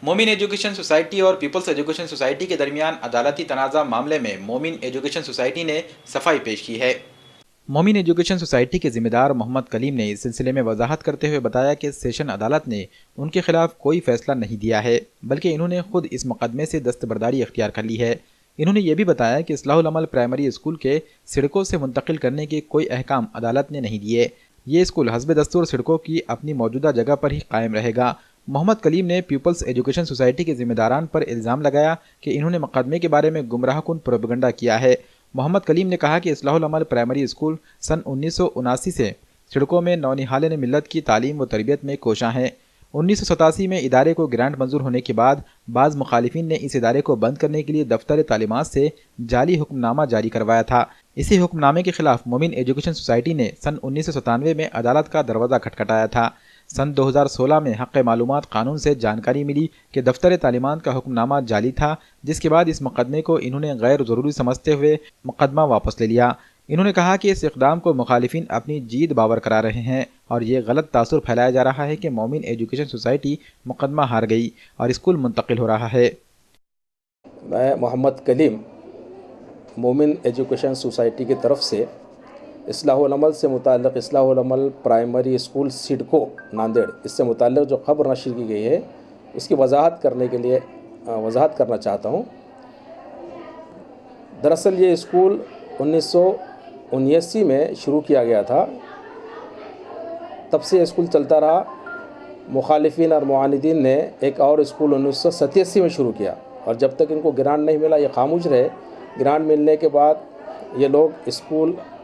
مومن education society اور Peoples education society کے درمیان عدالتی تنازع معاملے میں مومن ایجوکیشن سوسائٹی نے صفائی پیش کی ہے۔ مومن ایجوکیشن سوسائٹی کے ذمہ دار محمد کلیم نے اس سلسلے میں وضاحت کرتے ہوئے بتایا کہ سیشن عدالت نے ان کے خلاف کوئی فیصلہ نہیں دیا ہے، بلکہ انہوں نے خود اس مقدمے سے دستبرداری اختیار کر لی ہے۔ انہوں نے یہ بھی بتایا کہ اصلاح العمل پرائمری اسکول کے سڑکوں سے منتقل کرنے کے کوئی احکام عدالت نے نہیں دیے۔ یہ اسکول حسب دستور سڑکوں کی اپنی موجودہ جگہ پر ہی قائم رہے گا۔ محمد کلیم نے پیپلز ایجوکیشن سوسائٹی کے ذمہ داران پر الزام لگایا کہ انہوں نے مقدمے کے بارے میں گمراہ کن پروپیگنڈا کیا ہے۔ محمد کلیم نے کہا کہ اصلاح العمل پرائمری اسکول سن 1979 سے سڑکوں میں نونہالین ملت کی تعلیم و تربیت میں کوشاں ہے۔ 1987 میں ادارے کو گرانٹ منظور ہونے کے بعد بعض مخالفین نے اس ادارے کو بند کرنے کے لیے دفتر تعلیمات سے جعلی حکم نامہ جاری کروایا تھا۔ اسی حکم نامے کے خلاف مومن ایجوکیشن سوسائٹی نے سن 1997 میں عدالت کا دروازہ کھٹکھٹایا تھا۔ سن 2016 میں حق معلومات قانون سے جانکاری ملی کہ دفتر تعلیمات کا حکم نامہ جعلی تھا، جس کے بعد اس مقدمے کو انہوں نے غیر ضروری سمجھتے ہوئے مقدمہ واپس لے لیا۔ انہوں نے کہا کہ اس اقدام کو مخالفین اپنی جیت باور کرا رہے ہیں اور یہ غلط تاثر پھیلایا جا رہا ہے کہ مومن ایجوکیشن سوسائٹی مقدمہ ہار گئی اور اسکول منتقل ہو رہا ہے۔ میں محمد کلیم مومن ایجوکیشن سوسائٹی کی طرف سے اصلاح العمل سے متعلق اصلاح العمل پرائمری اسکول سڈکو ناندیڑ اس سے متعلق جو خبر نشر کی گئی ہے اس کی وضاحت کرنا چاہتا ہوں۔ دراصل یہ اسکول 1979 میں شروع کیا گیا تھا، تب سے اسکول چلتا رہا۔ مخالفین اور معاندین نے ایک اور اسکول 1987 میں شروع کیا اور جب تک ان کو گرانٹ نہیں ملا یہ خاموش رہے۔ گرانٹ ملنے کے بعد یہ لوگ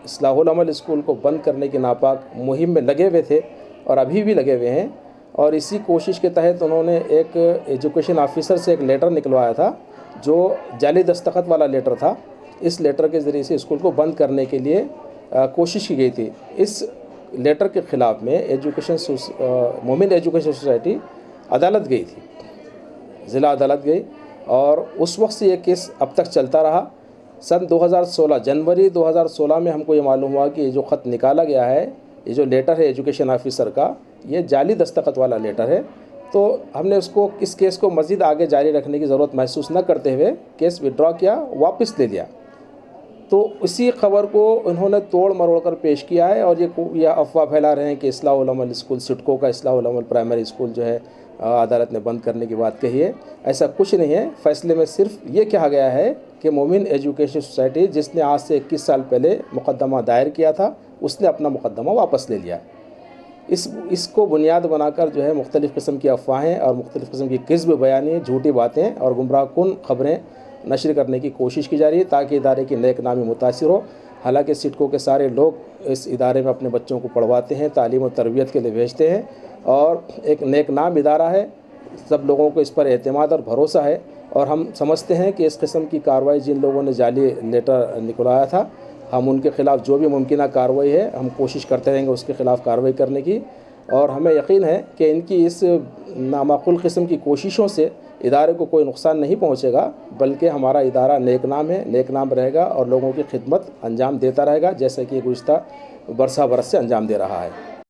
اصلاح العمل اسکول کو بند کرنے کی ناپاک مہم میں لگے ہوئے تھے اور ابھی بھی لگے ہوئے ہیں، اور اسی کوشش کے تحت انہوں نے ایک ایجوکیشن آفیسر سے ایک لیٹر نکلوایا تھا جو جعلی دستخط والا لیٹر تھا۔ اس لیٹر کے ذریعے سے اسکول کو بند کرنے کے لیے کوشش کی گئی تھی۔ اس لیٹر کے خلاف میں مومن ایجوکیشن سوسائٹی عدالت گئی تھی، ضلع عدالت گئی، اور اس وقت سے یہ کیس اب تک چلتا رہا۔ سن 2016 جنوری 2016 میں ہم کو یہ معلوم ہوا کہ یہ جو خط نکالا گیا ہے، یہ جو لیٹر ہے ایجوکیشن آفیسر کا، یہ جعلی دستخط والا لیٹر ہے۔ تو ہم نے اس کیس کو مزید آگے جاری رکھنے کی ضرورت محسوس نہ کرتے ہوئے کیس وڈرا کیا، واپس لے لیا۔ تو اسی خبر کو انہوں نے توڑ مروڑ کر پیش کیا ہے اور یہ افواہ پھیلا رہے ہیں کہ اصلاح العمل اسکول سڈکو کا اصلاح العمل پرائمری اسکول جو ہے عدالت نے بند کرنے کی بات کہی ہے۔ ایسا کچھ نہیں ہے۔ فیصلے میں صرف یہ کہا گیا ہے کہ مومن ایجوکیشن سوسائٹی جس نے آج سے 21 سال پہلے مقدمہ دائر کیا تھا اس نے اپنا مقدمہ واپس لے لیا۔ اس کو بنیاد بنا کر جو ہے مختلف قسم کی افواہیں اور مختلف قسم کی کذب بیانی، جھوٹی باتیں اور گمراہ کن خبریں نشر کرنے کی کوشش کی جا رہی ہے تاکہ ادارے کی نیک نامی متاثر ہو۔ حالانکہ سڈکو کے سارے لوگ اس ادارے میں اپنے بچوں کو پڑھواتے ہیں، تعلیم و تربیت کے لیے بھیجتے ہیں اور ایک نیک نام ادارہ ہے۔ سب لوگوں کو اس پر اعتماد اور بھروسہ ہے اور ہم سمجھتے ہیں کہ اس قسم کی کارروائی جن لوگوں نے جعلی لیٹر نکلوایا تھا، ہم ان کے خلاف جو بھی ممکنہ کارروائی ہے ہم کوشش کرتے رہیں گے اس کے خلاف کارروائی کرنے کی، اور ہمیں یقین ہے کہ ان کی اس نامعقول قسم کی کوششوں سے ادارے کو کوئی نقصان نہیں پہنچے گا، بلکہ ہمارا ادارہ نیک نام ہے، نیک نام رہے گا اور لوگوں کی خدمت انجام دیتا رہے گا جیسا کہ گزشتہ برسہ برس سے انجام دے رہا ہے۔